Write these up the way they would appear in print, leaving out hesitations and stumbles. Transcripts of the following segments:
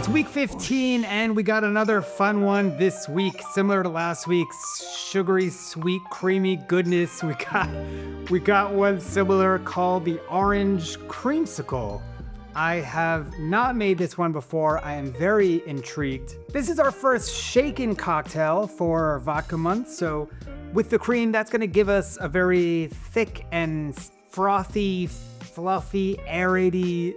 It's week 15 and we got another fun one this week, similar to last week's sugary, sweet, creamy goodness. We got one similar called the Orange Creamsicle. I have not made this one before. I am very intrigued. This is our first shaken cocktail for vodka month. So with the cream, that's gonna give us a very thick and frothy, fluffy, aeraty.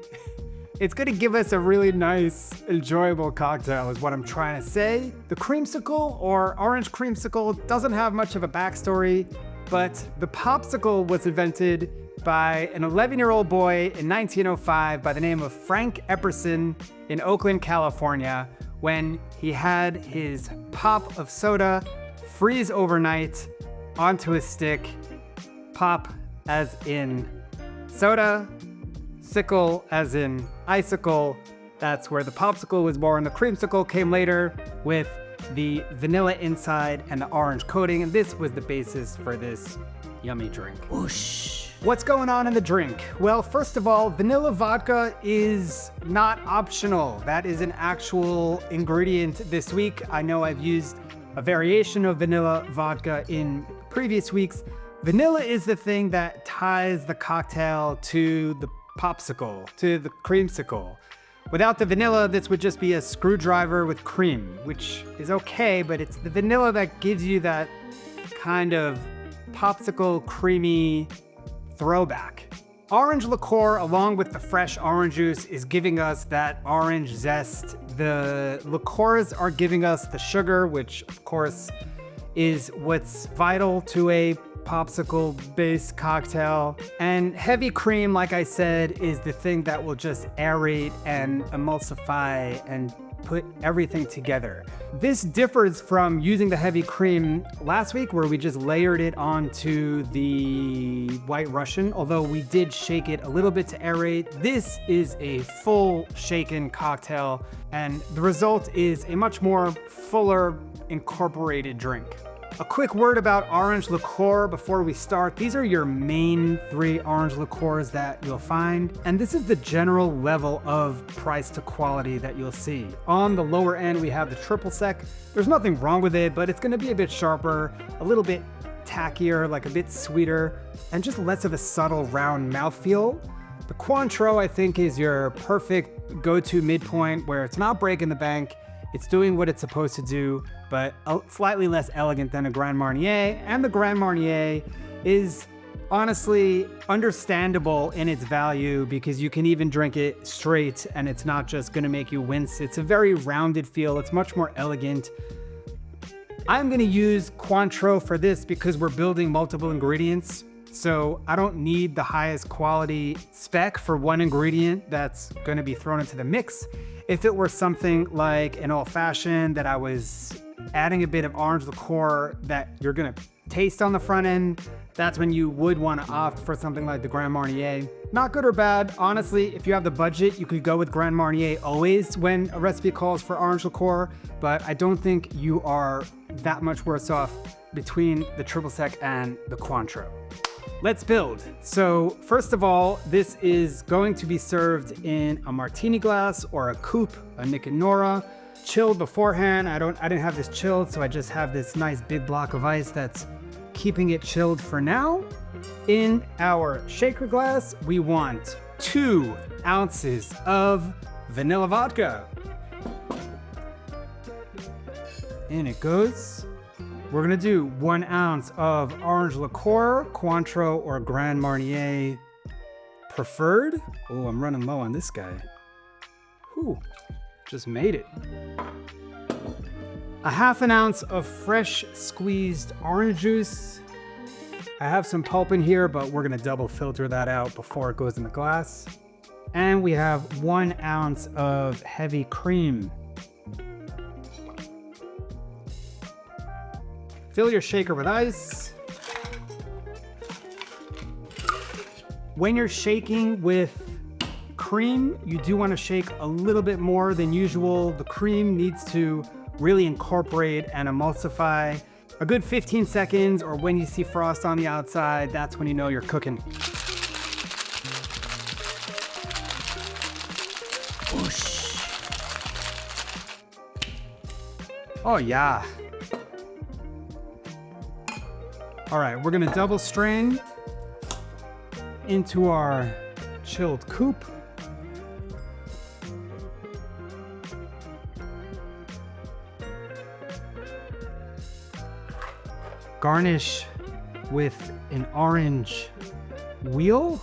It's gonna give us a really nice, enjoyable cocktail is what I'm trying to say. The Creamsicle or Orange Creamsicle doesn't have much of a backstory, but the popsicle was invented by an 11-year-old boy in 1905 by the name of Frank Epperson in Oakland, California, when he had his pop of soda freeze overnight onto a stick. Pop as in soda, sickle as in icicle. That's where the popsicle was born. The creamsicle came later with the vanilla inside and the orange coating, and this was the basis for this yummy drink. Whoosh. What's going on in the drink? Well, first of all, vanilla vodka is not optional. That is an actual ingredient this week. I know I've used a variation of vanilla vodka in previous weeks. Vanilla is the thing that ties the cocktail to the popsicle, to the creamsicle. Without the vanilla, this would just be a screwdriver with cream, which is okay, but it's the vanilla that gives you that kind of popsicle creamy throwback. Orange liqueur, along with the fresh orange juice, is giving us that orange zest. The liqueurs are giving us the sugar, which of course is what's vital to a popsicle-based cocktail. And heavy cream, like I said, is the thing that will just aerate and emulsify and put everything together. This differs from using the heavy cream last week where we just layered it onto the White Russian, although we did shake it a little bit to aerate. This is a full shaken cocktail, and the result is a much more fuller, incorporated drink. A quick word about orange liqueur before we start. These are your main 3 orange liqueurs that you'll find, and this is the general level of price to quality that you'll see. On the lower end, we have the triple sec. There's nothing wrong with it, but it's gonna be a bit sharper, a little bit tackier, like a bit sweeter, and just less of a subtle round mouthfeel. The Cointreau, I think, is your perfect go-to midpoint where it's not breaking the bank. It's doing what it's supposed to do, but slightly less elegant than a Grand Marnier. And the Grand Marnier is honestly understandable in its value because you can even drink it straight and it's not just gonna make you wince. It's a very rounded feel. It's much more elegant. I'm gonna use Cointreau for this because we're building multiple ingredients. So I don't need the highest quality spec for one ingredient that's gonna be thrown into the mix. If it were something like an old fashioned that I was adding a bit of orange liqueur that you're gonna taste on the front end, that's when you would wanna opt for something like the Grand Marnier. Not good or bad. Honestly, if you have the budget, you could go with Grand Marnier always when a recipe calls for orange liqueur, but I don't think you are that much worse off between the triple sec and the Cointreau. Let's build. So first of all, this is going to be served in a martini glass or a coupe, a Nick and Nora, chilled beforehand. I didn't have this chilled, so I just have this nice big block of ice that's keeping it chilled for now. In our shaker glass, we want 2 ounces of vanilla vodka. In it goes. We're gonna do 1 ounce of orange liqueur, Cointreau or Grand Marnier preferred. Oh, I'm running low on this guy. Whew, just made it. A 1/2 ounce of fresh squeezed orange juice. I have some pulp in here, but we're gonna double filter that out before it goes in the glass. And we have 1 ounce of heavy cream. Fill your shaker with ice. When you're shaking with cream, you do want to shake a little bit more than usual. The cream needs to really incorporate and emulsify. A good 15 seconds, or when you see frost on the outside, that's when you know you're cooking. Whoosh. Oh yeah. All right, we're gonna double strain into our chilled coupe. Garnish with an orange wheel.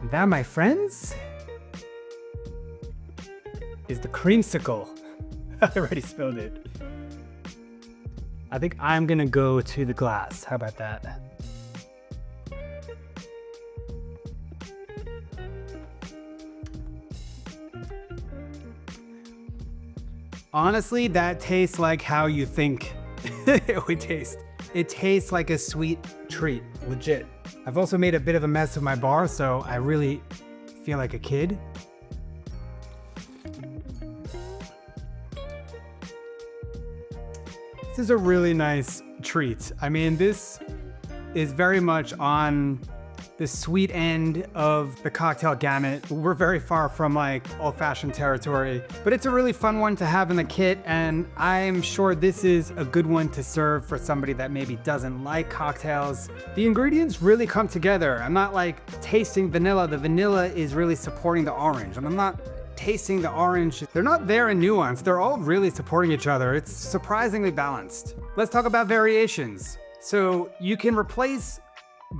That, my friends, is the creamsicle. I already spilled it. I think I'm gonna go to the glass. How about that? Honestly, that tastes like how you think it would taste. It tastes like a sweet treat, legit. I've also made a bit of a mess of my bar, so I really feel like a kid. This is a really nice treat. I mean, this is very much on the sweet end of the cocktail gamut. We're very far from like old-fashioned territory, but it's a really fun one to have in the kit, and I'm sure this is a good one to serve for somebody that maybe doesn't like cocktails. The ingredients really come together. I'm not like tasting vanilla. The vanilla is really supporting the orange, and I'm not tasting the orange. They're not there in nuance. They're all really supporting each other. It's surprisingly balanced. Let's talk about variations. So you can replace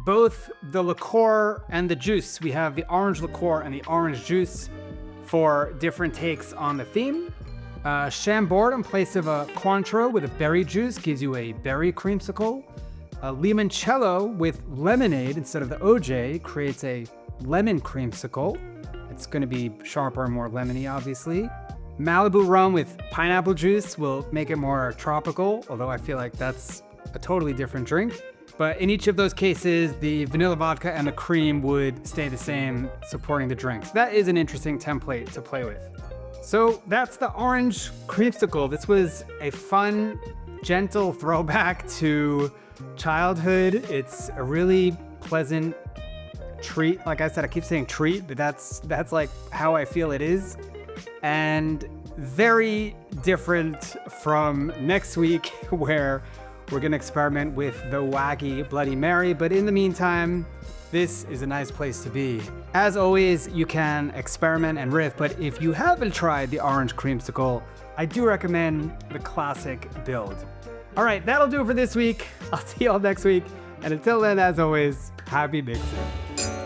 both the liqueur and the juice. We have the orange liqueur and the orange juice for different takes on the theme. Chambord in place of a Cointreau with a berry juice gives you a berry creamsicle. A limoncello with lemonade instead of the OJ creates a lemon creamsicle. It's going to be sharper and more lemony, obviously. Malibu rum with pineapple juice will make it more tropical, although I feel like that's a totally different drink. But in each of those cases, the vanilla vodka and the cream would stay the same, supporting the drinks. That is an interesting template to play with. So that's the orange creamsicle. This was a fun, gentle throwback to childhood. It's a really pleasant treat. Like I said, I keep saying treat, but that's like how I feel it is. And very different from next week, where we're gonna experiment with the wacky Bloody Mary, but in the meantime, this is a nice place to be. As always, you can experiment and riff, but if you haven't tried the orange creamsicle, I do recommend the classic build. All right, that'll do it for this week. I'll see y'all next week. And until then, as always, happy mixing.